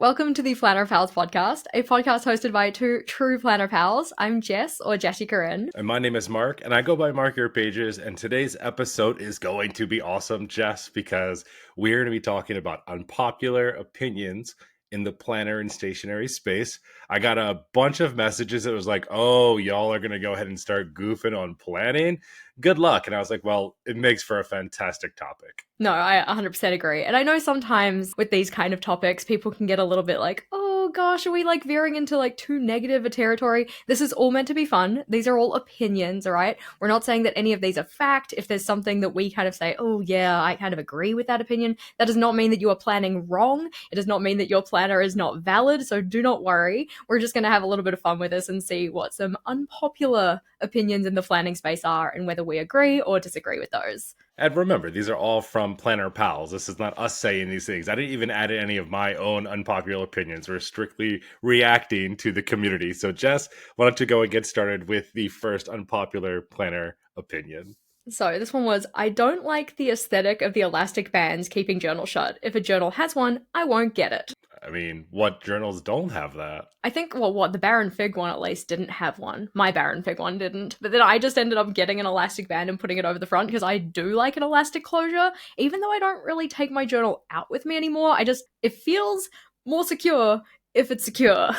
Welcome to the Planner Pals podcast, a podcast hosted by two true Planner Pals. I'm Jess, or Jessie Corinne. And my name is Mark, and I go by Mark Your Pages, and today's episode is going to be awesome, Jess, because we're going to be talking about unpopular opinions in the planner and stationery space. I got a bunch of messages that was like, oh, y'all are going to go ahead and start goofing on planning. Good luck. And I was like, well, it makes for a fantastic topic. No, I 100% agree. And I know sometimes with these kind of topics, people can get a little bit like, oh gosh, are we like veering into like too negative a territory? This is all meant to be fun. These are all opinions, all right? We're not saying that any of these are fact. If there's something that we kind of say, oh yeah, I kind of agree with that opinion, that does not mean that you are planning wrong. It does not mean that your planner is not valid. So do not worry. We're just going to have a little bit of fun with this and see what some unpopular opinions in the planning space are and whether we agree or disagree with those. And remember, these are all from Planner Pals. This is not us saying these things. I didn't even add any of my own unpopular opinions. We're strictly reacting to the community. So, Jess, why don't you go and get started with the first unpopular planner opinion? So this one was, I don't like the aesthetic of the elastic bands keeping journal shut. If a journal has one, I won't get it. I mean, what journals don't have that? I think, well, the Baron Fig one at least didn't have one. My Baron Fig one didn't. But then I just ended up getting an elastic band and putting it over the front because I do like an elastic closure. Even though I don't really take my journal out with me anymore, it feels more secure if it's secure.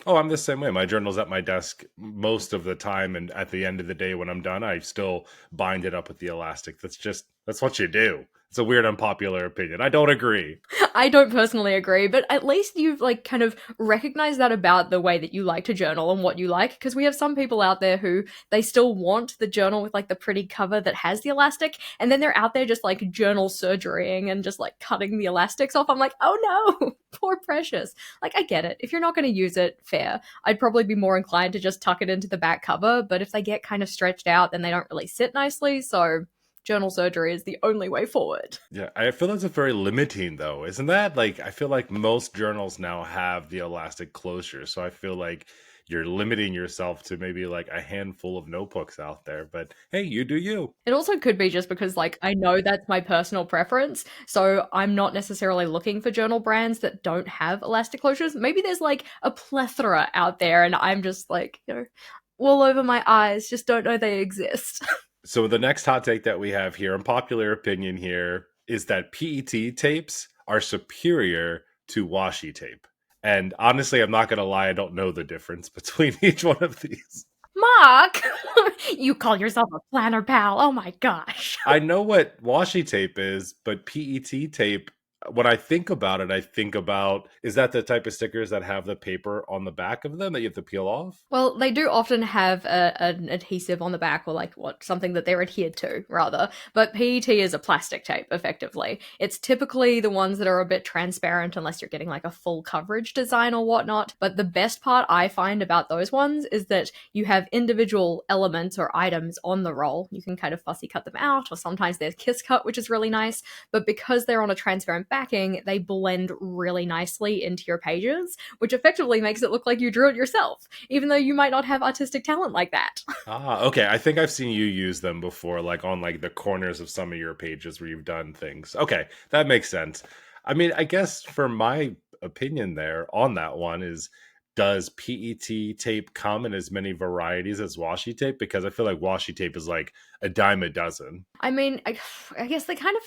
Oh, I'm the same way. My journal's at my desk most of the time, and at the end of the day when I'm done, I still bind it up with the elastic. That's what you do. It's a weird, unpopular opinion. I don't agree. I don't personally agree, but at least you've like kind of recognized that about the way that you like to journal and what you like, because we have some people out there who they still want the journal with like the pretty cover that has the elastic, and then they're out there just like journal surgerying and just like cutting the elastics off. I'm like, oh no, poor precious. Like, I get it. If you're not going to use it, fair. I'd probably be more inclined to just tuck it into the back cover, but if they get kind of stretched out, then they don't really sit nicely, so journal surgery is the only way forward. Yeah, I feel that's a very limiting, though, isn't that? Like, I feel like most journals now have the elastic closure, so I feel like you're limiting yourself to maybe like a handful of notebooks out there. But hey, you do you. It also could be just because like I know that's my personal preference, so I'm not necessarily looking for journal brands that don't have elastic closures. Maybe there's like a plethora out there and I'm just like, all over my eyes, just don't know they exist. So the next hot take that we have here, unpopular opinion here, is that PET tapes are superior to washi tape. And honestly, I'm not going to lie, I don't know the difference between each one of these. Mark, you call yourself a planner pal. Oh my gosh. I know what washi tape is, but PET tape, when I think about it, I think about, is that the type of stickers that have the paper on the back of them that you have to peel off? Well, they do often have an adhesive on the back, or like something that they're adhered to, rather. But PET is a plastic tape, effectively. It's typically the ones that are a bit transparent unless you're getting like a full coverage design or whatnot. But the best part I find about those ones is that you have individual elements or items on the roll. You can kind of fussy cut them out, or sometimes there's kiss cut, which is really nice. But because they're on a transparent backing, they blend really nicely into your pages, which effectively makes it look like you drew it yourself, even though you might not have artistic talent like that. Okay. I think I've seen you use them before, like on like the corners of some of your pages where you've done things. Okay, that makes sense. I mean, I guess for my opinion there on that one is, does PET tape come in as many varieties as washi tape? Because I feel like washi tape is like a dime a dozen. I mean, I guess they kind of,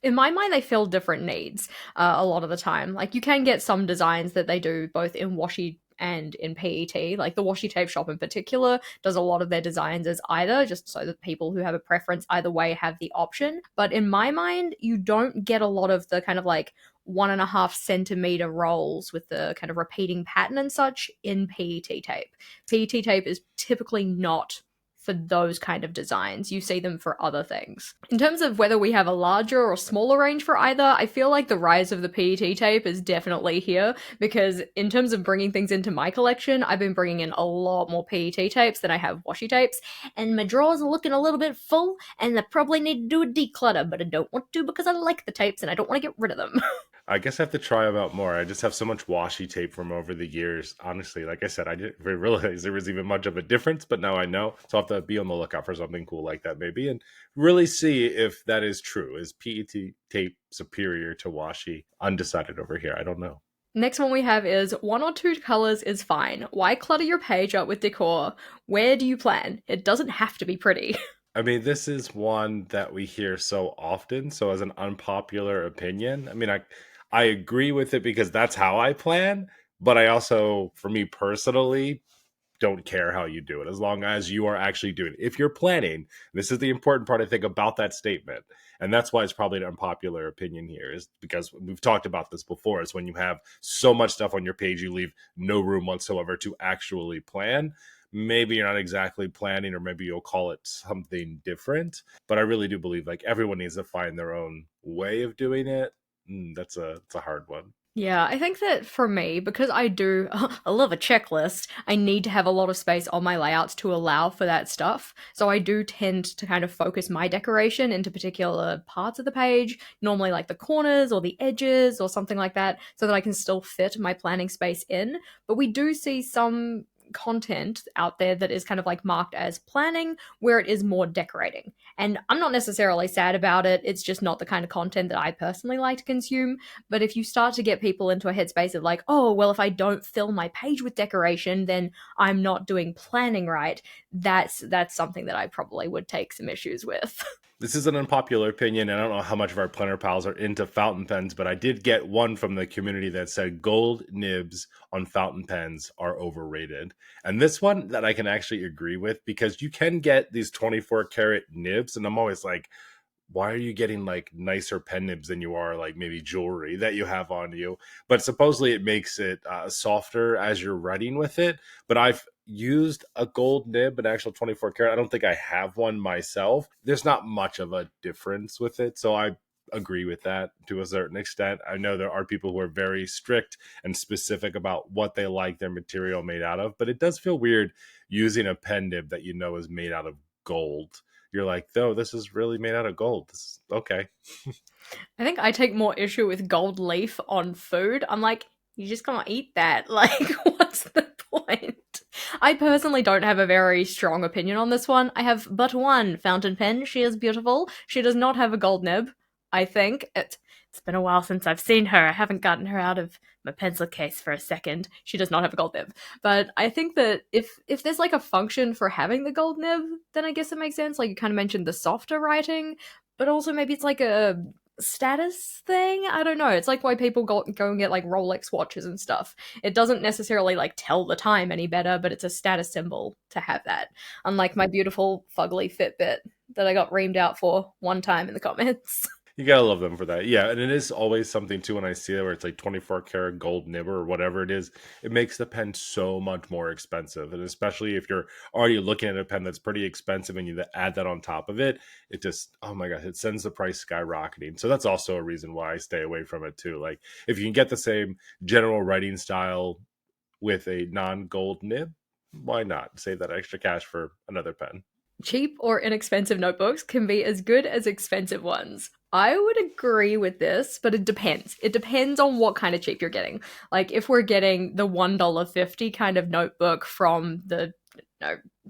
in my mind, they fill different needs a lot of the time. Like, you can get some designs that they do both in washi and in PET. Like the washi tape shop in particular does a lot of their designs as either, just so that people who have a preference either way have the option. But in my mind, you don't get a lot of the kind of like 1.5 centimeter rolls with the kind of repeating pattern and such in PET tape. PET tape is typically not for those kind of designs. You see them for other things. In terms of whether we have a larger or smaller range for either, I feel like the rise of the PET tape is definitely here, because in terms of bringing things into my collection, I've been bringing in a lot more PET tapes than I have washi tapes, and my drawers are looking a little bit full, and I probably need to do a declutter, but I don't want to because I like the tapes and I don't want to get rid of them. I guess I have to try them out more. I just have so much washi tape from over the years. Honestly, like I said, I didn't realize there was even much of a difference, but now I know. So I'll have to be on the lookout for something cool like that maybe and really see if that is true. Is PET tape superior to washi? Undecided over here. I don't know. Next one we have is one or two colors is fine. Why clutter your page up with decor? Where do you plan? It doesn't have to be pretty. I mean, this is one that we hear so often. So, as an unpopular opinion, I mean, I agree with it because that's how I plan. But I also, for me personally, don't care how you do it as long as you are actually doing it. If you're planning, this is the important part I think about that statement. And that's why it's probably an unpopular opinion here, is because we've talked about this before. Is when you have so much stuff on your page, you leave no room whatsoever to actually plan. Maybe you're not exactly planning, or maybe you'll call it something different. But I really do believe like everyone needs to find their own way of doing it. It's a hard one. Yeah, I think that for me, because I do, I love a checklist, I need to have a lot of space on my layouts to allow for that stuff. So I do tend to kind of focus my decoration into particular parts of the page, normally like the corners or the edges or something like that, so that I can still fit my planning space in. But we do see some content out there that is kind of like marked as planning where it is more decorating. And I'm not necessarily sad about it. It's just not the kind of content that I personally like to consume. But if you start to get people into a headspace of like, oh, well, if I don't fill my page with decoration, then I'm not doing planning right, that's something that I probably would take some issues with. This is an unpopular opinion. I don't know how much of our planner pals are into fountain pens, but I did get one from the community that said gold nibs on fountain pens are overrated. And this one that I can actually agree with, because you can get these 24 karat nibs. And I'm always like, why are you getting like nicer pen nibs than you are like maybe jewelry that you have on you? But supposedly it makes it softer as you're writing with it. But I've used a gold nib, an actual 24 karat. I don't think I have one myself. There's not much of a difference with it. So I agree with that to a certain extent. I know there are people who are very strict and specific about what they like their material made out of, but it does feel weird using a pen nib that you know is made out of gold. You're like, no, this is really made out of gold. This is okay. I think I take more issue with gold leaf on food. I'm like, you just can't eat that. Like, what's the point? I personally don't have a very strong opinion on this one. I have but one fountain pen. She is beautiful. She does not have a gold nib, I think. It's been a while since I've seen her. I haven't gotten her out of my pencil case for a second. She does not have a gold nib. But I think that if there's like a function for having the gold nib, then I guess it makes sense. Like you kind of mentioned the softer writing, but also maybe it's like a status thing. I don't know. It's like why people go and get like Rolex watches and stuff. It doesn't necessarily like tell the time any better, but it's a status symbol to have that. Unlike my beautiful fugly Fitbit that I got reamed out for one time in the comments. You gotta love them for that. Yeah, and it is always something too when I see it where it's like 24 karat gold nibber or whatever it is. It makes the pen so much more expensive. And especially if you're already looking at a pen that's pretty expensive and you add that on top of it, it just, oh my gosh, it sends the price skyrocketing. So that's also a reason why I stay away from it too. Like if you can get the same general writing style with a non-gold nib, why not save that extra cash for another pen? Cheap or inexpensive notebooks can be as good as expensive ones. I would agree with this, but it depends. It depends on what kind of cheap you're getting. Like if we're getting the $1.50 kind of notebook from the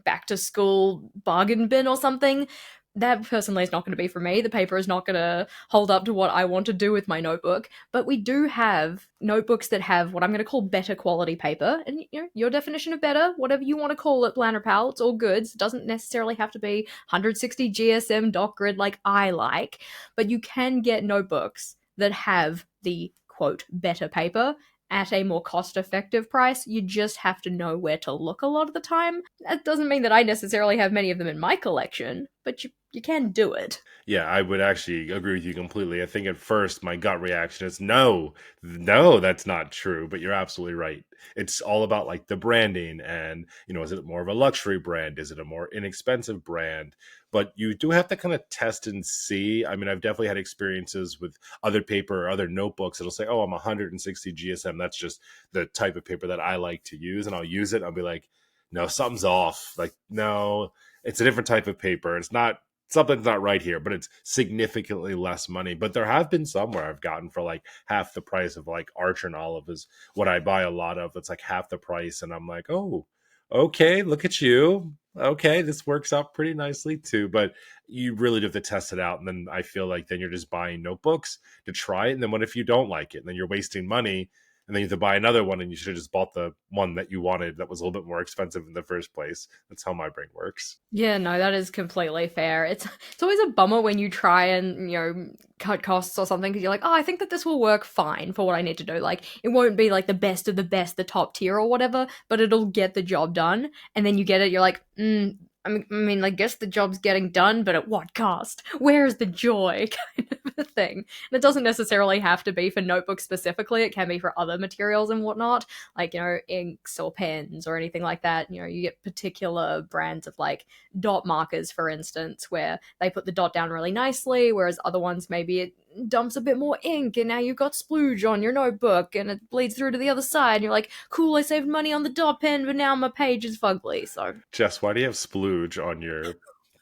back to school bargain bin or something, that personally is not going to be for me. The paper is not going to hold up to what I want to do with my notebook. But we do have notebooks that have what I'm going to call better quality paper. And you know, your definition of better, whatever you want to call it, Planner Pal, it's all goods. It doesn't necessarily have to be 160 GSM dot grid like I like. But you can get notebooks that have the quote better paper at a more cost effective price. You just have to know where to look a lot of the time. That doesn't mean that I necessarily have many of them in my collection, but you can do it. Yeah, I would actually agree with you completely. I think at first my gut reaction is no, no, that's not true. But you're absolutely right. It's all about like the branding and, you know, is it more of a luxury brand? Is it a more inexpensive brand? But you do have to kind of test and see. I mean, I've definitely had experiences with other paper or other notebooks. It'll say, oh, I'm 160 GSM. That's just the type of paper that I like to use. And I'll use it. I'll be like, no, something's off. Like, no, it's a different type of paper. It's not something's not right here, but it's significantly less money. But there have been some where I've gotten for like half the price of like Archer and Olive is what I buy a lot of. It's like half the price. And I'm like, oh, okay, look at you. Okay, this works out pretty nicely too. But you really do have to test it out. And then I feel like then you're just buying notebooks to try it. And then what if you don't like it? And then you're wasting money. and then you have to buy another one, and you should have just bought the one that you wanted that was a little bit more expensive in the first place. That's how my brain works. Yeah, no, that is completely fair. It's always a bummer when you try and, cut costs or something because you're like, "Oh, I think that this will work fine for what I need to do." Like, it won't be like the best of the best, the top tier or whatever, but it'll get the job done. And then you get it, you're like, I mean, I guess the job's getting done, but at what cost? Where's the joy?" kind of a thing. And it doesn't necessarily have to be for notebooks specifically. It can be for other materials and whatnot, like, inks or pens or anything like that. You get particular brands of like dot markers, for instance, where they put the dot down really nicely, whereas other ones maybe it dumps a bit more ink and now you've got splooge on your notebook and it bleeds through to the other side and you're like, cool, I saved money on the dot pen, but now my page is fugly. So Jess, why do you have splooge on your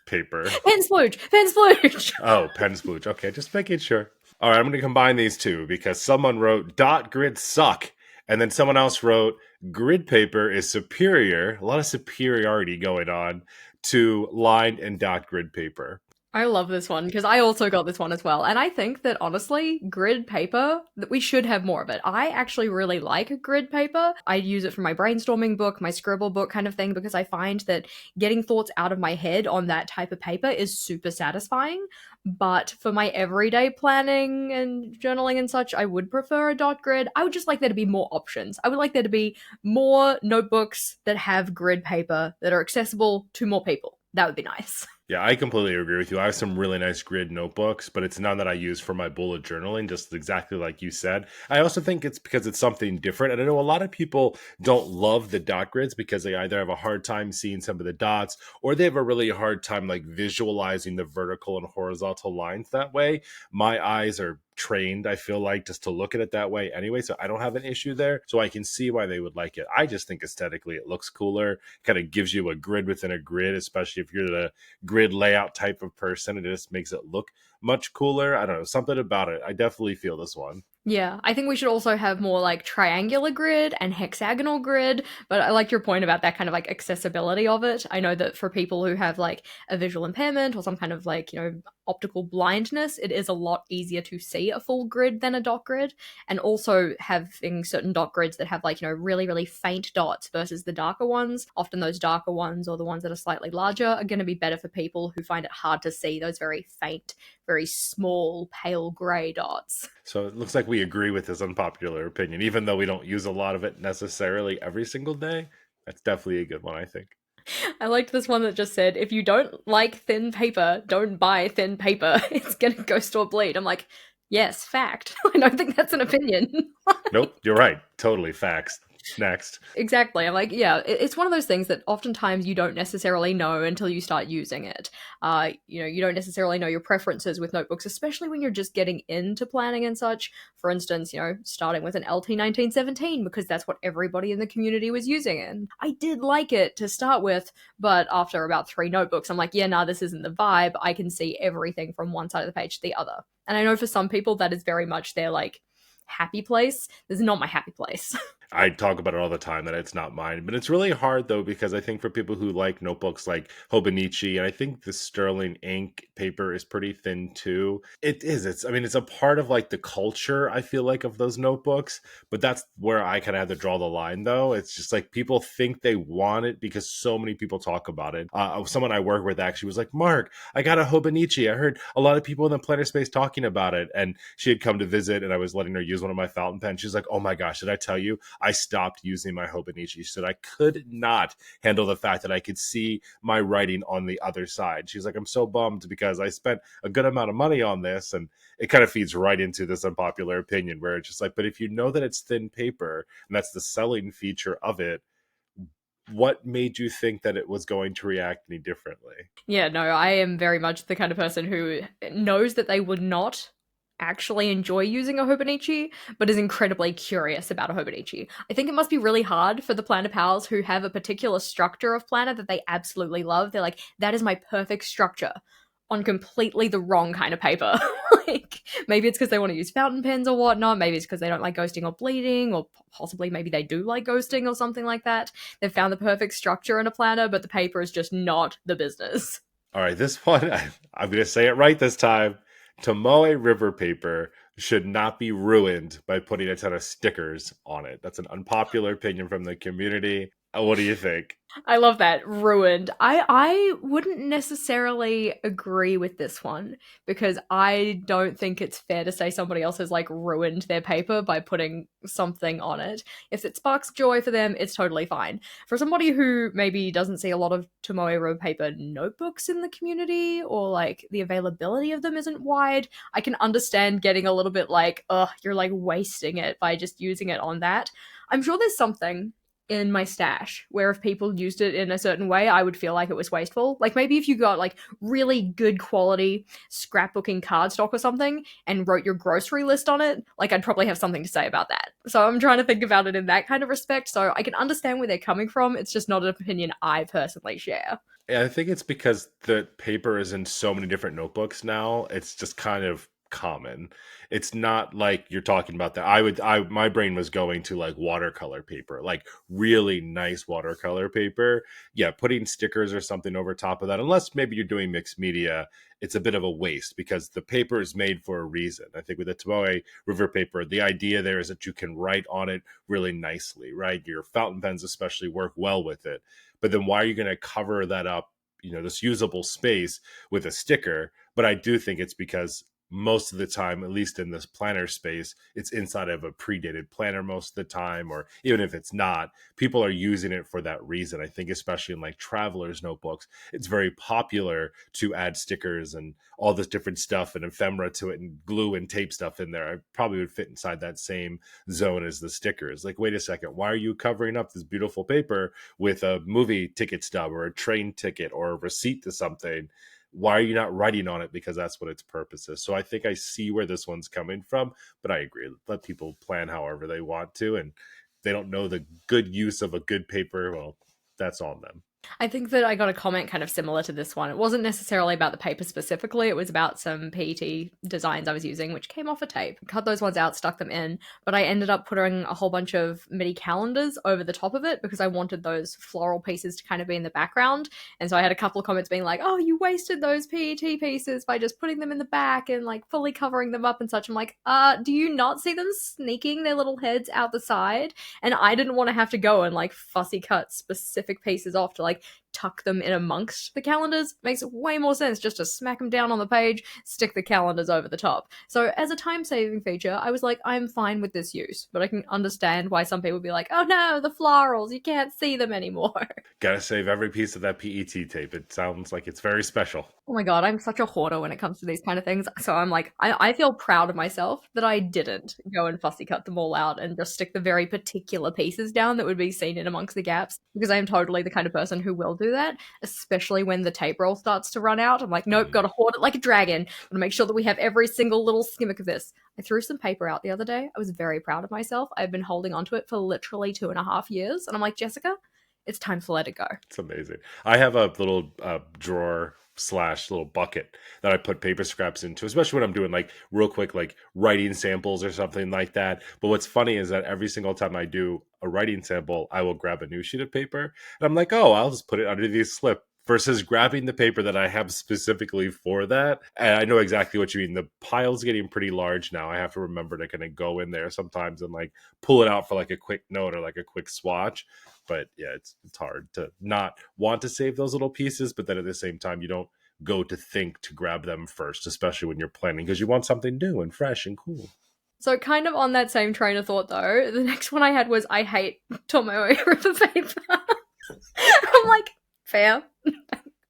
paper? pen splooge. Oh, pen splooge. Okay, just making sure. All right, I'm going to combine these two because someone wrote dot grids suck, and then someone else wrote grid paper is superior. A lot of superiority going on to lined and dot grid paper. I love this one because I also got this one as well. And I think that honestly, grid paper, that we should have more of it. I actually really like grid paper. I use it for my brainstorming book, my scribble book kind of thing, because I find that getting thoughts out of my head on that type of paper is super satisfying. But for my everyday planning and journaling and such, I would prefer a dot grid. I would just like there to be more options. I would like there to be more notebooks that have grid paper that are accessible to more people. That would be nice. Yeah, I completely agree with you. I have some really nice grid notebooks, but it's none that I use for my bullet journaling, just exactly like you said. I also think it's because it's something different. And I know a lot of people don't love the dot grids because they either have a hard time seeing some of the dots or they have a really hard time like visualizing the vertical and horizontal lines that way. My eyes are trained, I feel like, just to look at it that way anyway, so I don't have an issue there, so I can see why they would like it. I just think aesthetically it looks cooler, kind of gives you a grid within a grid, especially if you're the grid layout type of person. It just makes it look much cooler. I don't know, something about it. I definitely feel this one. Yeah, I think we should also have more like triangular grid and hexagonal grid, but I like your point about that kind of like accessibility of it. I know that for people who have like a visual impairment or some kind of like, optical blindness, it is a lot easier to see a full grid than a dot grid. And also having certain dot grids that have like, really, really faint dots versus the darker ones. Often those darker ones or the ones that are slightly larger are going to be better for people who find it hard to see those very faint, very small, pale gray dots. So it looks like we agree with this unpopular opinion, even though we don't use a lot of it necessarily every single day. That's definitely a good one, I think. I liked this one that just said, if you don't like thin paper, don't buy thin paper. It's gonna ghost or bleed. I'm like, yes, fact. I don't think that's an opinion. Nope, you're right. Totally facts. Next. Exactly. I'm like, yeah, it's one of those things that oftentimes you don't necessarily know until you start using it. You don't necessarily know your preferences with notebooks, especially when you're just getting into planning and such. For instance, starting with an LT 1917 because that's what everybody in the community was using. And I did like it to start with, but after about 3 notebooks, I'm like, yeah, nah, this isn't the vibe. I can see everything from one side of the page to the other. And I know for some people that is very much their like happy place. This is not my happy place. I talk about it all the time that it's not mine, but it's really hard though because I think for people who like notebooks like Hobonichi, and I think the sterling ink paper is pretty thin too. It is. It's a part of like the culture, I feel like, of those notebooks, but that's where I kind of have to draw the line though. It's just like people think they want it because so many people talk about it. Someone I work with actually was like, Mark, I got a Hobonichi. I heard a lot of people in the planner space talking about it, and she had come to visit and I was letting her use one of my fountain pens. She's like, oh my gosh, did I tell you? I stopped using my Hobonichi. She said I could not handle the fact that I could see my writing on the other side. She's like, I'm so bummed because I spent a good amount of money on this. And it kind of feeds right into this unpopular opinion where it's just like, but if you know that it's thin paper and that's the selling feature of it, what made you think that it was going to react any differently? Yeah, no, I am very much the kind of person who knows that they would not actually enjoy using a Hobonichi, but is incredibly curious about a Hobonichi. I think it must be really hard for the planner pals who have a particular structure of planner that they absolutely love. They're like, that is my perfect structure on completely the wrong kind of paper. Like, maybe it's because they want to use fountain pens or whatnot. Maybe it's because they don't like ghosting or bleeding, or possibly maybe they do like ghosting or something like that. They've found the perfect structure in a planner, but the paper is just not the business. All right, this one, I'm going to say it right this time. Tomoe River Paper should not be ruined by putting a ton of stickers on it. That's an unpopular opinion from the community. What do you think? I love that. Ruined. I wouldn't necessarily agree with this one because I don't think it's fair to say somebody else has like ruined their paper by putting something on it. If it sparks joy for them, it's totally fine. For somebody who maybe doesn't see a lot of Tomoe paper notebooks in the community or like the availability of them isn't wide, I can understand getting a little bit like, ugh, you're like wasting it by just using it on that. I'm sure there's something in my stash where if people used it in a certain way, I would feel like it was wasteful. Like maybe if you got like really good quality scrapbooking cardstock or something and wrote your grocery list on it, like I'd probably have something to say about that. So I'm trying to think about it in that kind of respect. So I can understand where they're coming from. It's just not an opinion I personally share. Yeah, I think it's because the paper is in so many different notebooks now. It's just kind of common. It's not like you're talking about that. I my brain was going to like watercolor paper, like really nice watercolor paper. Yeah, putting stickers or something over top of that, unless maybe you're doing mixed media, it's a bit of a waste because the paper is made for a reason. I think with the Tomoe River paper, the idea there is that you can write on it really nicely, right? Your fountain pens especially work well with it. But then why are you going to cover that up, this usable space with a sticker? But I do think it's because most of the time, at least in this planner space, it's inside of a predated planner most of the time, or even if it's not, people are using it for that reason. I think especially in like travelers notebooks, it's very popular to add stickers and all this different stuff and ephemera to it and glue and tape stuff in there. I probably would fit inside that same zone as the stickers. Like, wait a second, why are you covering up this beautiful paper with a movie ticket stub or a train ticket or a receipt to something? Why are you not writing on it? Because that's what its purpose is. So I think I see where this one's coming from, but I agree. Let people plan however they want to, and they don't know the good use of a good paper. Well, that's on them. I think that I got a comment kind of similar to this one. It wasn't necessarily about the paper specifically, it was about some PET designs I was using, which came off a tape. Cut those ones out, stuck them in, but I ended up putting a whole bunch of mini calendars over the top of it because I wanted those floral pieces to kind of be in the background. And so I had a couple of comments being like, oh, you wasted those PET pieces by just putting them in the back and like fully covering them up and such. I'm like, do you not see them sneaking their little heads out the side? And I didn't want to have to go and like fussy cut specific pieces off to like tuck them in amongst the calendars. Makes way more sense just to smack them down on the page, stick the calendars over the top. So as a time saving feature, I was like, I'm fine with this use, but I can understand why some people would be like, oh no, the florals, you can't see them anymore. Gotta save every piece of that PET tape. It sounds like it's very special. Oh my god, I'm such a hoarder when it comes to these kind of things. So I'm like, I feel proud of myself that I didn't go and fussy cut them all out and just stick the very particular pieces down that would be seen in amongst the gaps. Because I am totally the kind of person who will do that, especially when the tape roll starts to run out. I'm like, nope, gotta hoard it like a dragon. Gotta make sure that we have every single little skimmick of this. I threw some paper out the other day. I was very proud of myself. I've been holding onto it for literally 2.5 years. And I'm like, Jessica, it's time to let it go. It's amazing. I have a little drawer slash little bucket that I put paper scraps into, especially when I'm doing like real quick, like writing samples or something like that. But what's funny is that every single time I do a writing sample, I will grab a new sheet of paper and I'm like, oh, I'll just put it under the slip versus grabbing the paper that I have specifically for that. And I know exactly what you mean. The pile's getting pretty large now. I have to remember to kind of go in there sometimes and like pull it out for like a quick note or like a quick swatch. But yeah, it's hard to not want to save those little pieces, but then at the same time, you don't go to think to grab them first, especially when you're planning because you want something new and fresh and cool. So, kind of on that same train of thought, though, the next one I had was I hate Tomoe River paper. I'm like, fair.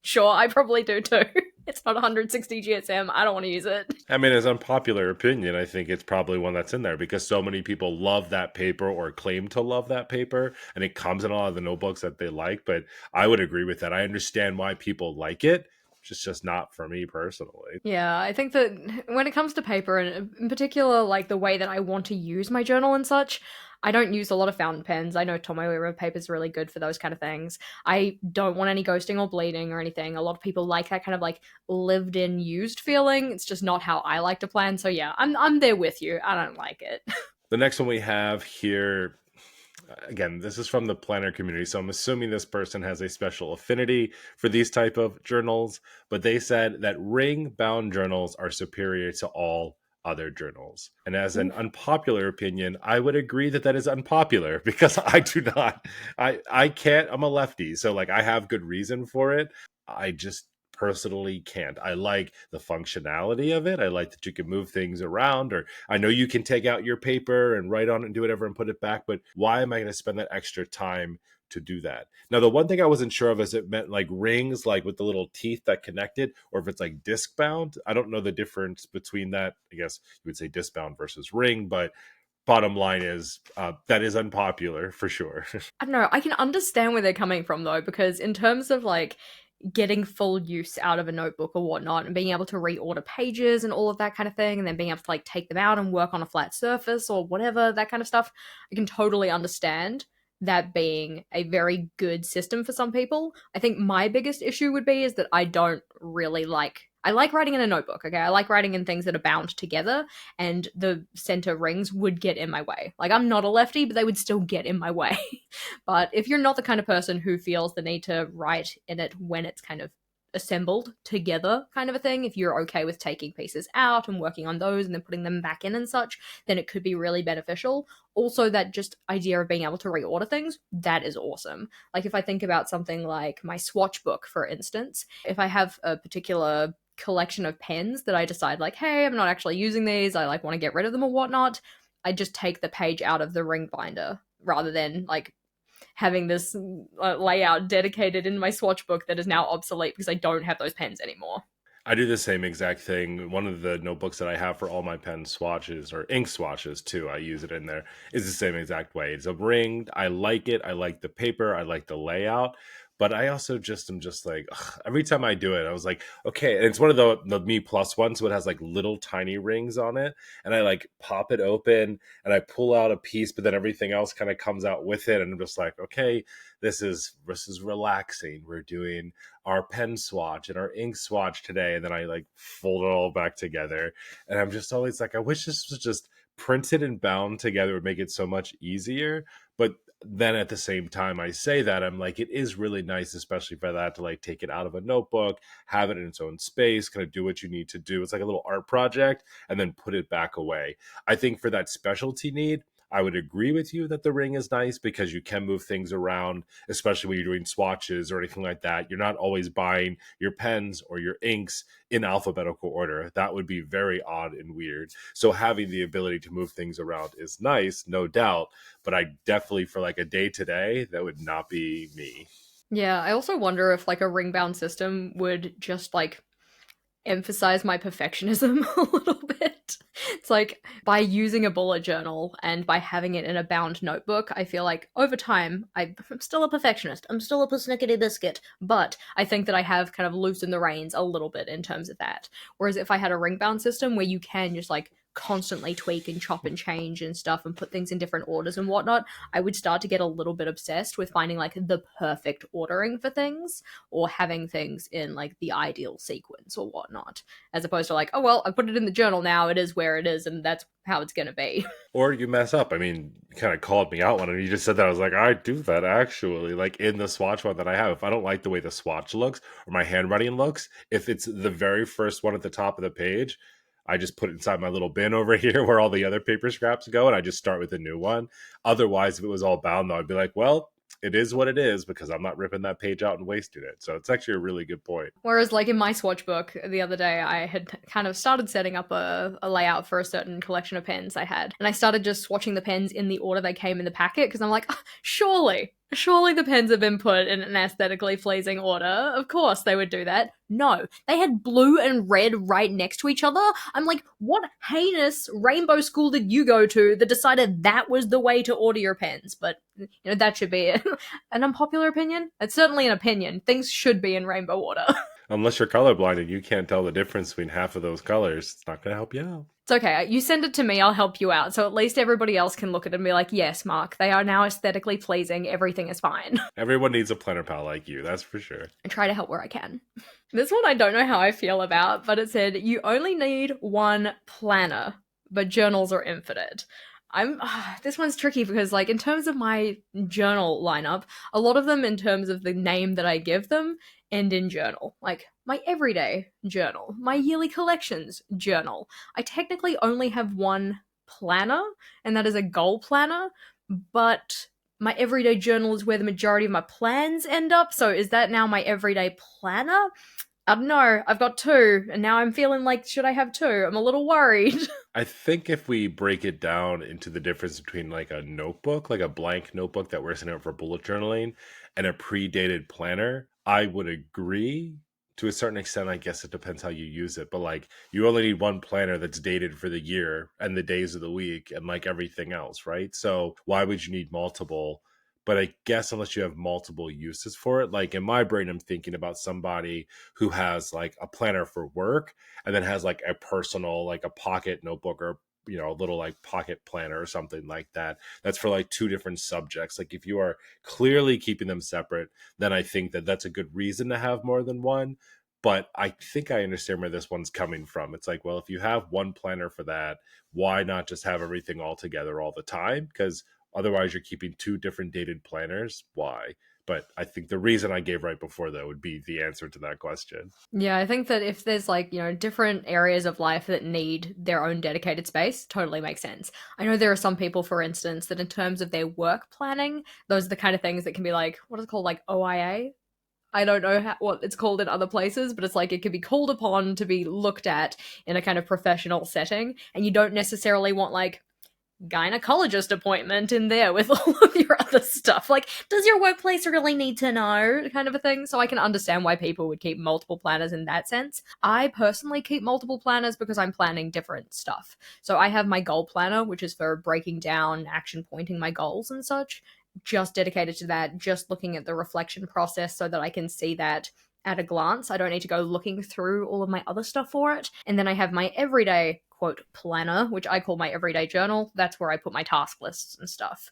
Sure, I probably do too. It's not 160 GSM. I don't want to use it. I mean, as unpopular opinion, I think it's probably one that's in there because so many people love that paper or claim to love that paper, and it comes in a lot of the notebooks that they like. But I would agree with that. I understand why people like it. It's just not for me personally. Yeah, I think that when it comes to paper, and in particular, like the way that I want to use my journal and such, I don't use a lot of fountain pens. I know Tomoe River paper is really good for those kind of things. I don't want any ghosting or bleeding or anything. A lot of people like that kind of like lived in used feeling. It's just not how I like to plan. So yeah, I'm there with you. I don't like it. The next one we have here, again, this is from the planner community, so I'm assuming this person has a special affinity for these type of journals, but they said that ring bound journals are superior to all other journals. And as an Oof. unpopular opinion, I would agree that that is unpopular because I do not, I can't, I'm a lefty. So like I have good reason for it. I just personally can't. I like the functionality of it. I like that you can move things around, or I know you can take out your paper and write on it and do whatever and put it back, but why am I going to spend that extra time to do that? Now, the one thing I wasn't sure of is it meant like rings, like with the little teeth that connected, or if it's like disc bound. I don't know the difference between that. I guess you would say disc bound versus ring, but bottom line is that is unpopular for sure. I don't know. I can understand where they're coming from though, because in terms of like getting full use out of a notebook or whatnot and being able to reorder pages and all of that kind of thing, and then being able to like take them out and work on a flat surface or whatever, that kind of stuff, I can totally understand that being a very good system for some people. I think my biggest issue would be is that I don't really like, I like writing in a notebook, okay? I like writing in things that are bound together, and the center rings would get in my way. Like, I'm not a lefty, but they would still get in my way. But if you're not the kind of person who feels the need to write in it when it's kind of assembled together, kind of a thing, if you're okay with taking pieces out and working on those and then putting them back in and such, then it could be really beneficial. Also, that just idea of being able to reorder things, that is awesome. Like, if I think about something like my swatch book, for instance, if I have a particular collection of pens that I decide, like, hey, I'm not actually using these, I like want to get rid of them or whatnot, I just take the page out of the ring binder rather than like having this layout dedicated in my swatch book that is now obsolete because I don't have those pens anymore. I do the same exact thing. One of the notebooks that I have for all my pen swatches, or ink swatches too, I use it in there, is the same exact way. It's a ring. I like it. I like the paper. I like the layout. But I also just am just like, ugh, every time I do it, I was like, okay. And it's one of the Me Plus ones, so it has like little tiny rings on it. And I like pop it open and I pull out a piece, but then everything else kind of comes out with it. And I'm just like, okay, this is relaxing. We're doing our pen swatch and our ink swatch today, and then I like fold it all back together, and I'm just always like, I wish this was just printed and bound together. It would make it so much easier. But then at the same time I say that, I'm like, it is really nice, especially for that, to like take it out of a notebook, have it in its own space, kind of do what you need to do. It's like a little art project, and then put it back away. I think for that specialty need, I would agree with you that the ring is nice because you can move things around, especially when you're doing swatches or anything like that. You're not always buying your pens or your inks in alphabetical order. That would be very odd and weird. So having the ability to move things around is nice, no doubt. But I definitely, for like a day to day, that would not be me. Yeah, I also wonder if like a ring bound system would just like emphasize my perfectionism a little bit. It's like by using a bullet journal and by having it in a bound notebook, I feel like over time I'm still a perfectionist. I'm still a persnickety biscuit, but I think that I have kind of loosened the reins a little bit in terms of that. Whereas if I had a ring bound system where you can just like constantly tweak and chop and change and stuff and put things in different orders and whatnot, I would start to get a little bit obsessed with finding like the perfect ordering for things or having things in like the ideal sequence or whatnot, as opposed to like, oh well, I put it in the journal now, it is where it is, and that's how it's gonna be. Or you mess up. I mean, you kind of called me out when you just said that. I was like, I do that actually. Like in the swatch one that I have, if I don't like the way the swatch looks or my handwriting looks, if it's the very first one at the top of the page, I just put it inside my little bin over here where all the other paper scraps go, and I just start with a new one. Otherwise, if it was all bound, though, I'd be like, well, it is what it is because I'm not ripping that page out and wasting it. So it's actually a really good point. Whereas, like in my swatch book the other day, I had kind of started setting up a layout for a certain collection of pens I had. And I started just swatching the pens in the order they came in the packet because I'm like, oh, surely the pens have been put in an aesthetically pleasing order. Of course they would do that. No, they had blue and red right next to each other. I'm like, what heinous rainbow school did you go to that decided that was the way to order your pens? But, you know, that should be it. An unpopular opinion? It's certainly an opinion. Things should be in rainbow order. Unless you're colorblind and you can't tell the difference between half of those colors, it's not going to help you out. It's okay. You send it to me, I'll help you out. So at least everybody else can look at it and be like, yes, Mark, they are now aesthetically pleasing. Everything is fine. Everyone needs a planner pal like you, that's for sure. I try to help where I can. This one I don't know how I feel about, but it said, you only need one planner, but journals are infinite. This one's tricky because like in terms of my journal lineup, a lot of them in terms of the name that I give them end in journal. Like my everyday journal, my yearly collections journal. I technically only have one planner, and that is a goal planner, but my everyday journal is where the majority of my plans end up. So is that now my everyday planner? I don't know. I've got two, and now I'm feeling like, should I have two? I'm a little worried. I think if we break it down into the difference between like a notebook, like a blank notebook that we're sending out for bullet journaling, and a predated planner, I would agree to a certain extent. I guess it depends how you use it, but like you only need one planner that's dated for the year and the days of the week and like everything else, right? So why would you need multiple? But I guess unless you have multiple uses for it, like in my brain, I'm thinking about somebody who has like a planner for work and then has like a personal, like a pocket notebook or a little like pocket planner or something like that. That's for like two different subjects. Like if you are clearly keeping them separate, then I think that that's a good reason to have more than one. But I think I understand where this one's coming from. It's like, well, if you have one planner for that, why not just have everything all together all the time? Because otherwise you're keeping two different dated planners. Why? But I think the reason I gave right before that would be the answer to that question. Yeah, I think that if there's like, different areas of life that need their own dedicated space, totally makes sense. I know there are some people, for instance, that in terms of their work planning, those are the kind of things that can be like, what is it called? Like OIA? I don't know what it's called in other places, but it's like it can be called upon to be looked at in a kind of professional setting. And you don't necessarily want like gynecologist appointment in there with all of your other stuff. Like, does your workplace really need to know? Kind of a thing. So I can understand why people would keep multiple planners in that sense. I personally keep multiple planners because I'm planning different stuff. So I have my goal planner, which is for breaking down, action pointing my goals and such, just dedicated to that, just looking at the reflection process so that I can see that at a glance. I don't need to go looking through all of my other stuff for it. And then I have my everyday quote planner, which I call my everyday journal. That's where I put my task lists and stuff.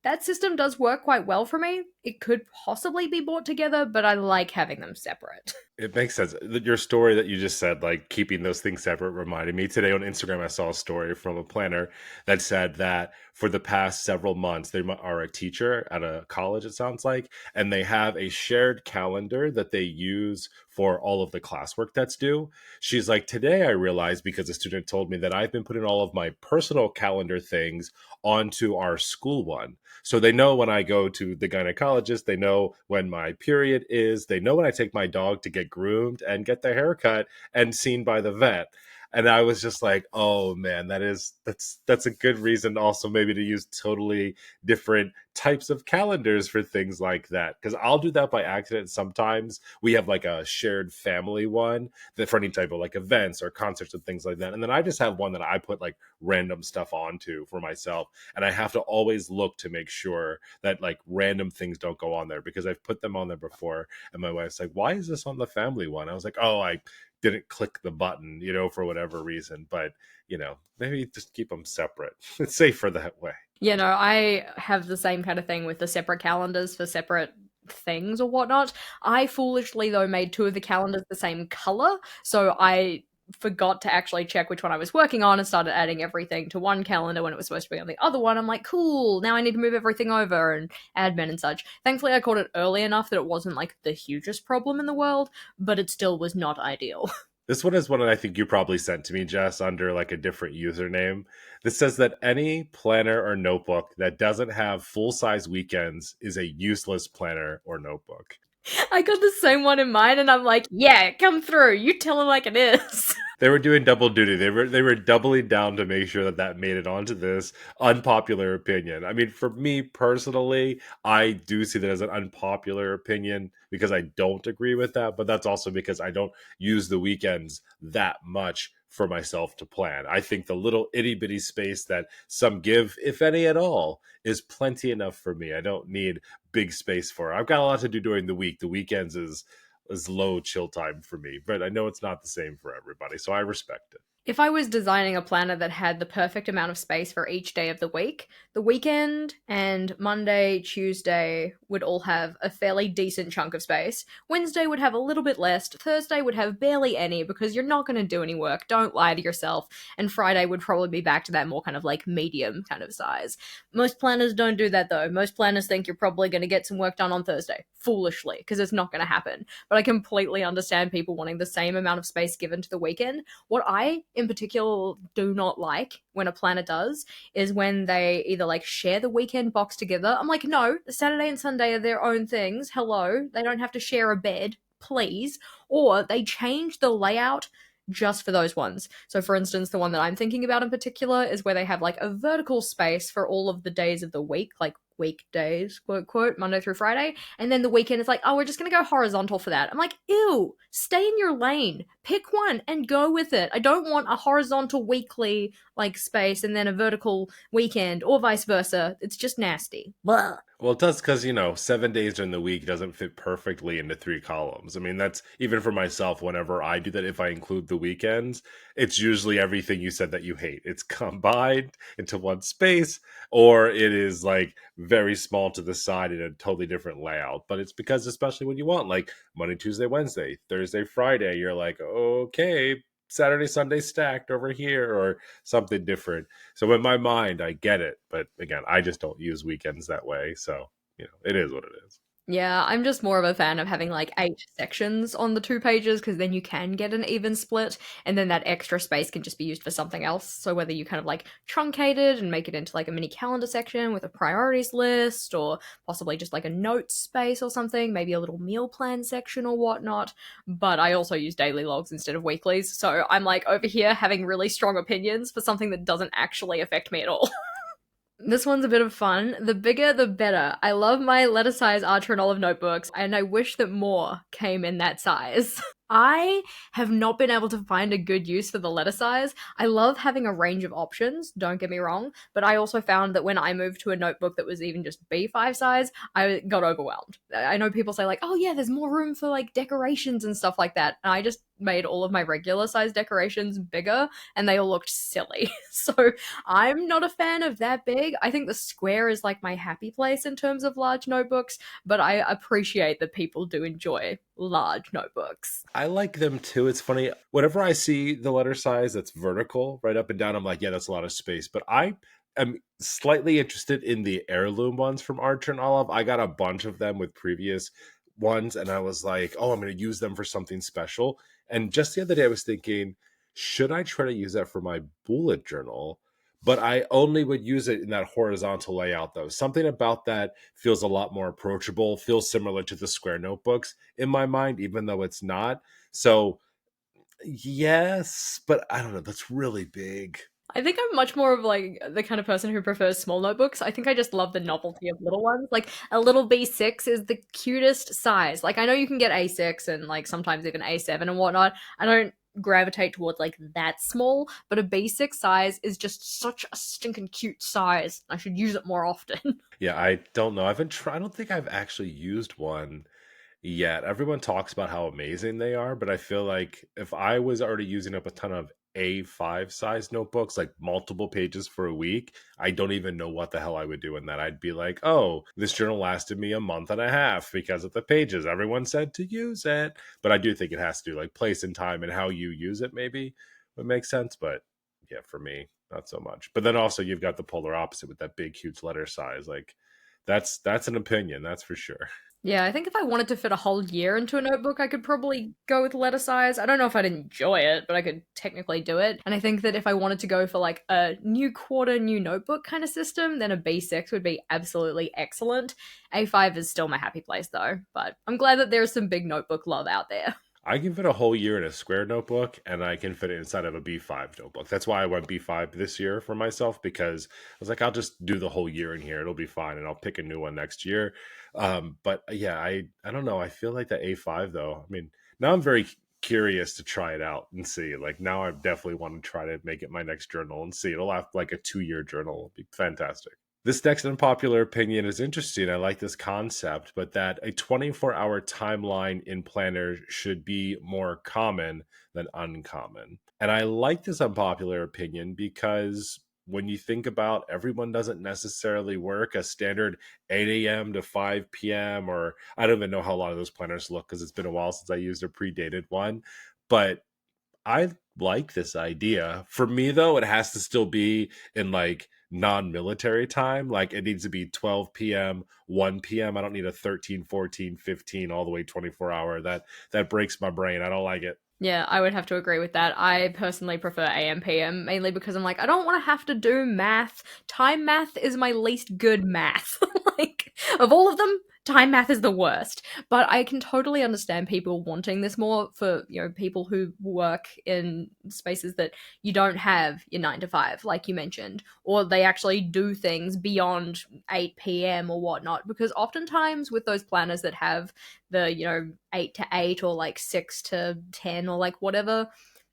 That system does work quite well for me. It could possibly be brought together, but I like having them separate. It makes sense. Your story that you just said, like keeping those things separate, reminded me today on Instagram. I saw a story from a planner that said that for the past several months, they are a teacher at a college, it sounds like, and they have a shared calendar that they use for all of the classwork that's due. She's like, today I realized because a student told me that I've been putting all of my personal calendar things onto our school one. So they know when I go to the gynecologist, they know when my period is, they know when I take my dog to get groomed and get their hair cut and seen by the vet. And I was just like, oh man, that's a good reason also maybe to use totally different types of calendars for things like that. Because I'll do that by accident sometimes. We have like a shared family one that for any type of like events or concerts and things like that. And then I just have one that I put like random stuff onto for myself. And I have to always look to make sure that like random things don't go on there because I've put them on there before. And my wife's like, why is this on the family one? I was like, oh, I didn't click the button, for whatever reason. But, maybe just keep them separate. It's safer that way. I have the same kind of thing with the separate calendars for separate things or whatnot. I foolishly, though, made two of the calendars the same color, so I forgot to actually check which one I was working on and started adding everything to one calendar when it was supposed to be on the other one. I'm like, cool, now I need to move everything over and admin and such. Thankfully, I caught it early enough that it wasn't like the hugest problem in the world, but it still was not ideal. This one is one that I think you probably sent to me, Jess, under like a different username. This says that any planner or notebook that doesn't have full size weekends is a useless planner or notebook. I got the same one in mind, and I'm like, yeah, come through. You tell it like it is. They were doing double duty. They were doubling down to make sure that that made it onto this unpopular opinion. I mean, for me personally, I do see that as an unpopular opinion because I don't agree with that. But that's also because I don't use the weekends that much for myself to plan. I think the little itty bitty space that some give, if any at all, is plenty enough for me. I don't need big space for it. I've got a lot to do during the week. The weekends is low chill time for me, but I know it's not the same for everybody, so I respect it. If I was designing a planner that had the perfect amount of space for each day of the week, the weekend and Monday, Tuesday would all have a fairly decent chunk of space. Wednesday would have a little bit less. Thursday would have barely any because you're not going to do any work. Don't lie to yourself. And Friday would probably be back to that more kind of like medium kind of size. Most planners don't do that though. Most planners think you're probably going to get some work done on Thursday, foolishly, because it's not going to happen. But I completely understand people wanting the same amount of space given to the weekend. What I, in particular, do not like when a planner does is when they either like share the weekend box together. I'm like, no, Saturday and Sunday are their own things. Hello. They don't have to share a bed, please. Or they change the layout just for those ones. So, for instance, the one that I'm thinking about in particular is where they have like a vertical space for all of the days of the week, like weekdays, quote, quote, Monday through Friday. And then the weekend is like, oh, we're just going to go horizontal for that. I'm like, ew, stay in your lane. Pick one and go with it. I don't want a horizontal weekly like space and then a vertical weekend or vice versa. It's just nasty. Blah. Well, it does because, 7 days during the week doesn't fit perfectly into three columns. I mean, that's even for myself, whenever I do that, if I include the weekends, it's usually everything you said that you hate. It's combined into one space, or it is like very small to the side in a totally different layout. But it's because, especially when you want like Monday, Tuesday, Wednesday, Thursday, Friday, you're like, okay, Saturday, Sunday stacked over here, or something different. So in my mind, I get it, but again, I just don't use weekends that way. So it is what it is. Yeah, I'm just more of a fan of having like 8 sections on the 2 pages because then you can get an even split, and then that extra space can just be used for something else. So whether you kind of like truncate it and make it into like a mini calendar section with a priorities list, or possibly just like a notes space or something, maybe a little meal plan section or whatnot. But I also use daily logs instead of weeklies, so I'm like over here having really strong opinions for something that doesn't actually affect me at all. This one's a bit of fun. The bigger, the better. I love my letter size Archer and Olive notebooks, and I wish that more came in that size. I have not been able to find a good use for the letter size. I love having a range of options, don't get me wrong, but I also found that when I moved to a notebook that was even just B5 size, I got overwhelmed. I know people say, like, oh yeah, there's more room for like decorations and stuff like that. And I just made all of my regular size decorations bigger and they all looked silly. So I'm not a fan of that big. I think the square is like my happy place in terms of large notebooks, but I appreciate that people do enjoy large notebooks. I like them too. It's funny. Whenever I see the letter size that's vertical, right up and down, I'm like, yeah, that's a lot of space. But I am slightly interested in the heirloom ones from Archer and Olive. I got a bunch of them with previous ones, and I was like, oh, I'm going to use them for something special. And just the other day, I was thinking, should I try to use that for my bullet journal? But I only would use it in that horizontal layout, though. Something about that feels a lot more approachable, feels similar to the square notebooks in my mind, even though it's not. So, yes, but I don't know. That's really big. I think I'm much more of like the kind of person who prefers small notebooks. I think I just love the novelty of little ones. Like a little B6 is the cutest size. Like I know you can get A6 and like sometimes even A7 and whatnot. I don't gravitate towards like that small, but a B6 size is just such a stinking cute size. I should use it more often. Yeah, I don't know. I don't think I've actually used one yet. Everyone talks about how amazing they are, but I feel like if I was already using up a ton of A5 size notebooks, like multiple pages for a week, I don't even know what the hell I would do in that. I'd be like, oh, this journal lasted me a month and a half because of the pages. Everyone said to use it. But I do think it has to do like place and time and how you use it maybe would make sense. But yeah, for me, not so much. But then also you've got the polar opposite with that big, huge letter size. Like that's an opinion, that's for sure. Yeah, I think if I wanted to fit a whole year into a notebook, I could probably go with letter size. I don't know if I'd enjoy it, but I could technically do it. And I think that if I wanted to go for like a new quarter, new notebook kind of system, then a B6 would be absolutely excellent. A5 is still my happy place though, but I'm glad that there's some big notebook love out there. I can fit a whole year in a square notebook, and I can fit it inside of a B5 notebook. That's why I went B5 this year for myself, because I was like, I'll just do the whole year in here. It'll be fine, and I'll pick a new one next year. But yeah, I don't know. I feel like the A5 though. I mean, now I'm very curious to try it out and see. Like now, I definitely want to try to make it my next journal and see. It'll have like a 2 year journal. It'll be fantastic. This next unpopular opinion is interesting. I like this concept, but that a 24-hour timeline in planners should be more common than uncommon. And I like this unpopular opinion because when you think about everyone doesn't necessarily work a standard 8 a.m. to 5 p.m., or I don't even know how a lot of those planners look because it's been a while since I used a predated one. But I like this idea. For me, though, it has to still be in like non-military time. Like it needs to be 12 p.m., 1 p.m. I don't need a 13, 14, 15, all the way 24 hour. That breaks my brain. I don't like it. Yeah, I would have to agree with that. I personally prefer AM PM mainly because I'm like, I don't want to have to do math. Time math is my least good math. Like, of all of them, time math is the worst. But I can totally understand people wanting this more for, people who work in spaces that you don't have your 9 to 5, like you mentioned, or they actually do things beyond 8 p.m. or whatnot. Because oftentimes with those planners that have the 8 to 8 or like 6 to 10 or like whatever,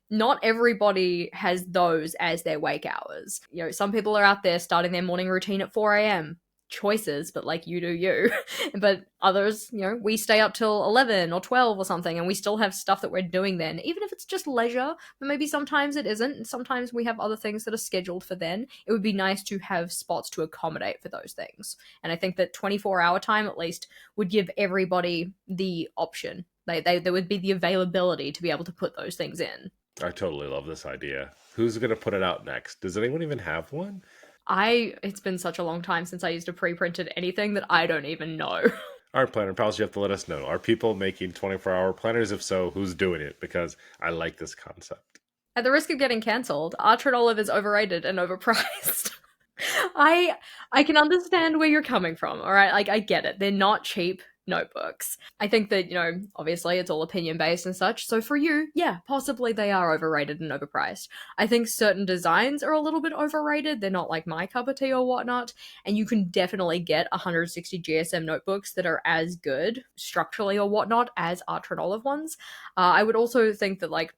not everybody has those as their wake hours. Some people are out there starting their morning routine at 4 a.m. Choices, but like you do you. But others, we stay up till 11 or 12 or something, and we still have stuff that we're doing then, even if it's just leisure. But maybe sometimes it isn't, and sometimes we have other things that are scheduled for then. It would be nice to have spots to accommodate for those things. And I think that 24-hour time at least would give everybody the option. There would be the availability to be able to put those things in. I totally love this idea. Who's going to put it out next? Does anyone even have one? It's been such a long time since I used a pre-printed anything that I don't even know. All right, planner pals, you have to let us know. Are people making 24-hour planners? If so, who's doing it? Because I like this concept. At the risk of getting cancelled, Archer and Olive is overrated and overpriced. I I can understand where you're coming from, all right? Like I get it. They're not cheap notebooks. I think that, obviously it's all opinion based and such. So for you, yeah, possibly they are overrated and overpriced. I think certain designs are a little bit overrated. They're not like my cup of tea or whatnot. And you can definitely get 160 GSM notebooks that are as good structurally or whatnot as Archer and Olive ones. I would also think that like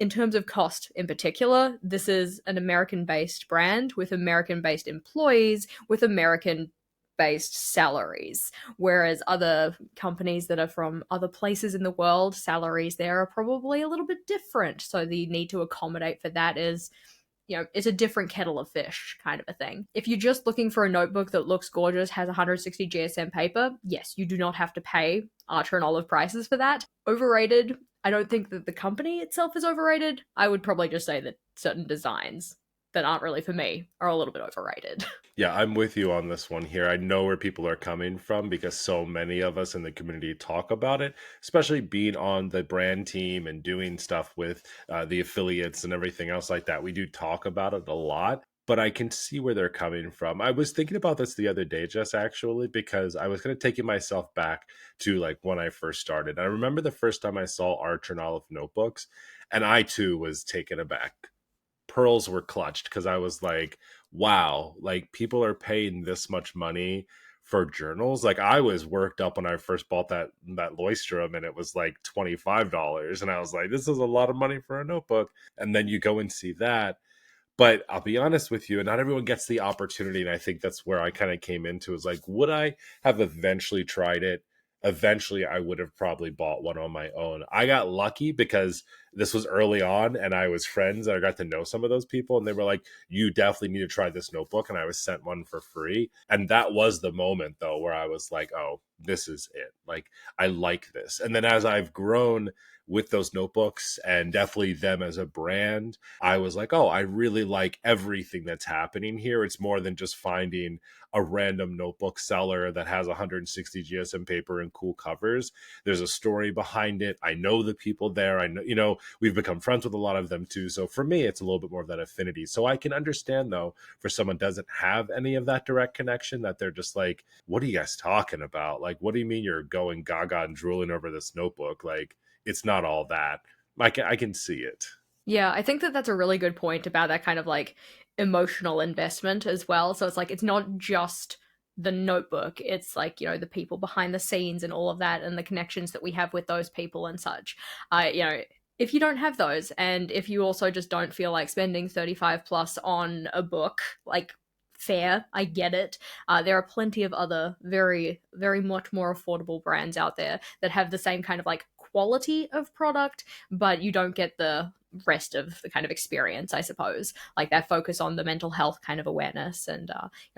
in terms of cost in particular, this is an American based brand with American based employees with American based salaries. Whereas other companies that are from other places in the world, salaries there are probably a little bit different. So the need to accommodate for that is, it's a different kettle of fish kind of a thing. If you're just looking for a notebook that looks gorgeous, has 160 GSM paper, yes, you do not have to pay Archer and Olive prices for that. Overrated. I don't think that the company itself is overrated. I would probably just say that certain designs that aren't really for me are a little bit overrated. Yeah, I'm with you on this one here. I know where people are coming from because so many of us in the community talk about it, especially being on the brand team and doing stuff with the affiliates and everything else like that. We do talk about it a lot, but I can see where they're coming from. I was thinking about this the other day, just actually, because I was kind of taking myself back to like when I first started. I remember the first time I saw Archer and Olive notebooks, and I too was taken aback. Pearls were clutched because I was like, wow, like people are paying this much money for journals. Like I was worked up when I first bought that Loistrom and it was like $25. And I was like, this is a lot of money for a notebook. And then you go and see that. But I'll be honest with you, and not everyone gets the opportunity. And I think that's where I kind of came into is like, would I have eventually tried it? Eventually, I would have probably bought one on my own. I got lucky because this was early on and I was friends and I got to know some of those people. And they were like, you definitely need to try this notebook. And I was sent one for free. And that was the moment, though, where I was like, oh, this is it. Like, I like this. And then as I've grown with those notebooks and definitely them as a brand, I was like, oh, I really like everything that's happening here. It's more than just finding a random notebook seller that has 160 GSM paper and cool covers. There's a story behind it. I know the people there. I know, we've become friends with a lot of them too. So for me, it's a little bit more of that affinity. So I can understand though, for someone doesn't have any of that direct connection, that they're just like, what are you guys talking about? Like, what do you mean you're going gaga and drooling over this notebook? Like, it's not all that. I can see it. Yeah, I think that that's a really good point about that kind of like emotional investment as well. So it's like it's not just the notebook, it's like, the people behind the scenes and all of that and the connections that we have with those people and such. If you don't have those and if you also just don't feel like spending 35 plus on a book, like fair, I get it. There are plenty of other very, very much more affordable brands out there that have the same kind of like quality of product, but you don't get the rest of the kind of experience, I suppose. Like that focus on the mental health kind of awareness and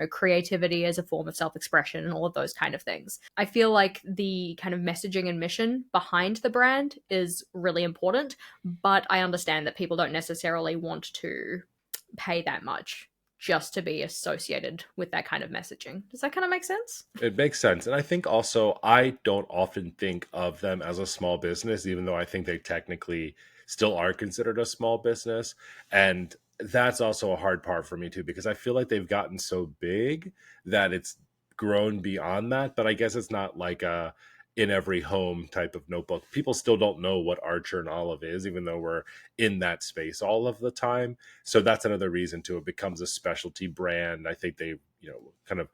creativity as a form of self-expression and all of those kind of things. I feel like the kind of messaging and mission behind the brand is really important, but I understand that people don't necessarily want to pay that much just to be associated with that kind of messaging. Does that kind of make sense? It makes sense. And I think also, I don't often think of them as a small business, even though I think they technically still are considered a small business. And that's also a hard part for me too, because I feel like they've gotten so big that it's grown beyond that. But I guess it's not like a in every home type of notebook. People still don't know what Archer and Olive is, even though we're in that space all of the time. So that's another reason too. It becomes a specialty brand. I think they, kind of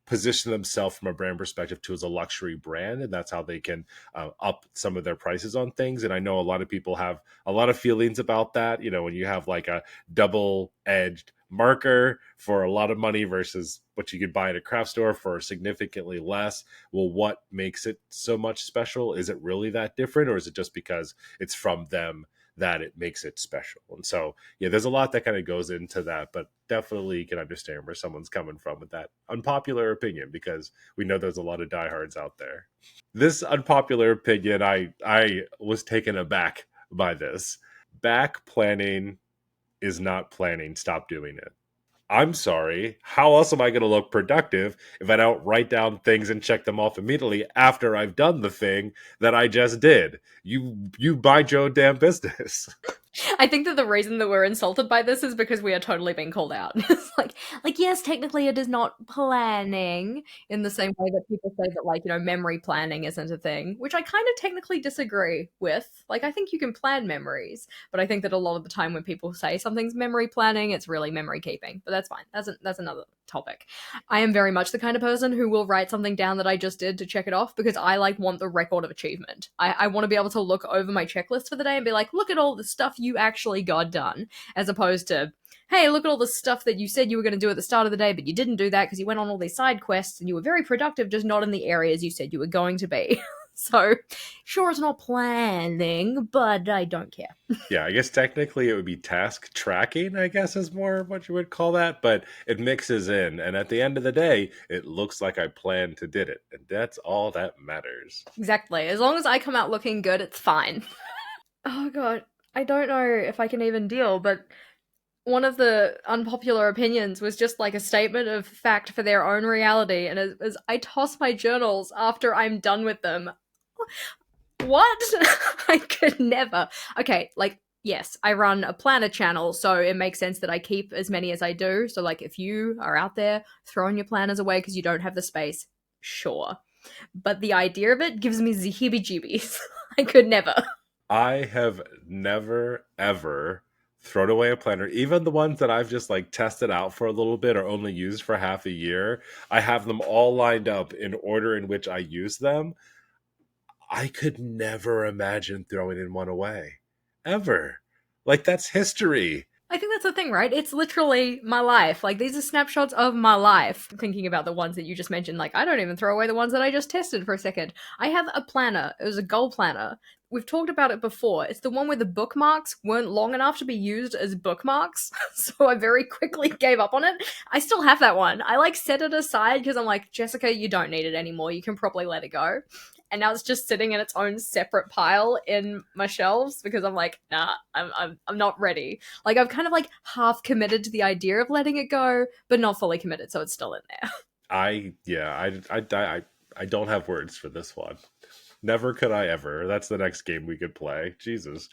position themselves from a brand perspective to as a luxury brand, and that's how they can up some of their prices on things. And I know a lot of people have a lot of feelings about that, when you have like a double edged marker for a lot of money versus what you could buy at a craft store for significantly less. Well, what makes it so much special? Is it really that different, or is it just because it's from them that it makes it special? And so, yeah, there's a lot that kind of goes into that, but definitely can understand where someone's coming from with that unpopular opinion, because we know there's a lot of diehards out there. This unpopular opinion, I was taken aback by this. Back planning is not planning. Stop doing it. I'm sorry. How else am I going to look productive if I don't write down things and check them off immediately after I've done the thing that I just did? You mind your own damn business. I think that the reason that we're insulted by this is because we are totally being called out. It's like yes, technically it is not planning in the same way that people say that memory planning isn't a thing, which I kind of technically disagree with. Like I think you can plan memories, but I think that a lot of the time when people say something's memory planning, it's really memory keeping. But that's fine. That's another topic. I am very much the kind of person who will write something down that I just did to check it off because I want the record of achievement. I want to be able to look over my checklist for the day and be like, look at all the stuff you actually got done, as opposed to, hey, look at all the stuff that you said you were going to do at the start of the day, but you didn't do that because you went on all these side quests and you were very productive, just not in the areas you said you were going to be. So, sure, it's not planning, but I don't care. Yeah, I guess technically it would be task tracking, I guess is more what you would call that, but it mixes in. And at the end of the day, it looks like I planned to did it. And that's all that matters. Exactly. As long as I come out looking good, it's fine. Oh, God. I don't know if I can even deal, but one of the unpopular opinions was just like a statement of fact for their own reality. And as I toss my journals after I'm done with them, what? I could never. Okay, yes, I run a planner channel, so it makes sense that I keep as many as I do. So, if you are out there throwing your planners away because you don't have the space, sure. But the idea of it gives me the heebie jeebies. I could never. I have never, ever thrown away a planner. Even the ones that I've just tested out for a little bit or only used for half a year, I have them all lined up in order in which I use them. I could never imagine throwing in one away. Ever. That's history. I think that's the thing, right? It's literally my life. These are snapshots of my life. Thinking about the ones that you just mentioned, I don't even throw away the ones that I just tested for a second. I have a planner. It was a goal planner. We've talked about it before. It's the one where the bookmarks weren't long enough to be used as bookmarks. So I very quickly gave up on it. I still have that one. I set it aside because I'm like, Jessica, you don't need it anymore. You can probably let it go. And now it's just sitting in its own separate pile in my shelves because I'm like, nah, I'm not ready. I've kind of half committed to the idea of letting it go, but not fully committed, so it's still in there. I don't have words for this one. Never could I ever. That's the next game we could play. Jesus.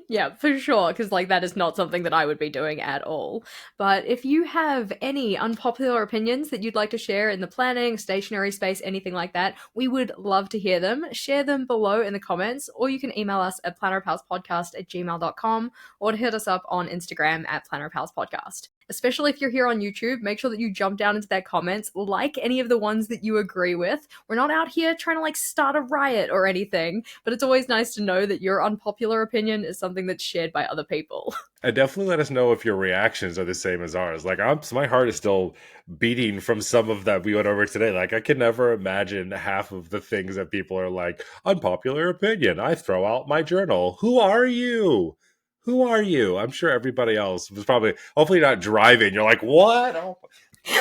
Yeah, for sure, because that is not something that I would be doing at all. But if you have any unpopular opinions that you'd like to share in the planning, stationery space, anything like that, we would love to hear them. Share them below in the comments, or you can email us at plannerpalspodcast@gmail.com or to hit us up on Instagram at plannerpalspodcast. Especially if you're here on YouTube, make sure that you jump down into their comments, like any of the ones that you agree with. We're not out here trying to like start a riot or anything, but it's always nice to know that your unpopular opinion is something that's shared by other people. And definitely let us know if your reactions are the same as ours. My heart is still beating from some of that we went over today. I can never imagine half of the things that people are like, unpopular opinion. I throw out my journal. Who are you? Who are you? I'm sure everybody else was probably, hopefully not driving. You're like, what? Oh.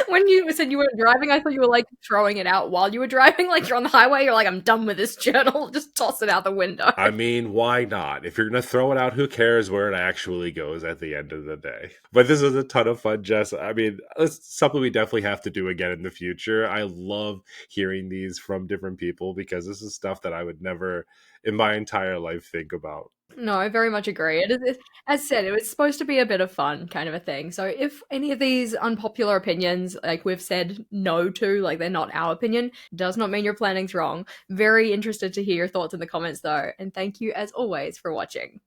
When you said you weren't driving, I thought you were like throwing it out while you were driving. Like you're on the highway, you're like, I'm done with this journal. Just toss it out the window. I mean, why not? If you're going to throw it out, who cares where it actually goes at the end of the day? But this was a ton of fun, Jess. I mean, it's something we definitely have to do again in the future. I love hearing these from different people because this is stuff that I would never in my entire life think about. No, I very much agree. As said, it was supposed to be a bit of fun, kind of a thing. So if any of these unpopular opinions, like we've said no to, like they're not our opinion, does not mean your planning's wrong. Very interested to hear your thoughts in the comments though. And thank you as always for watching.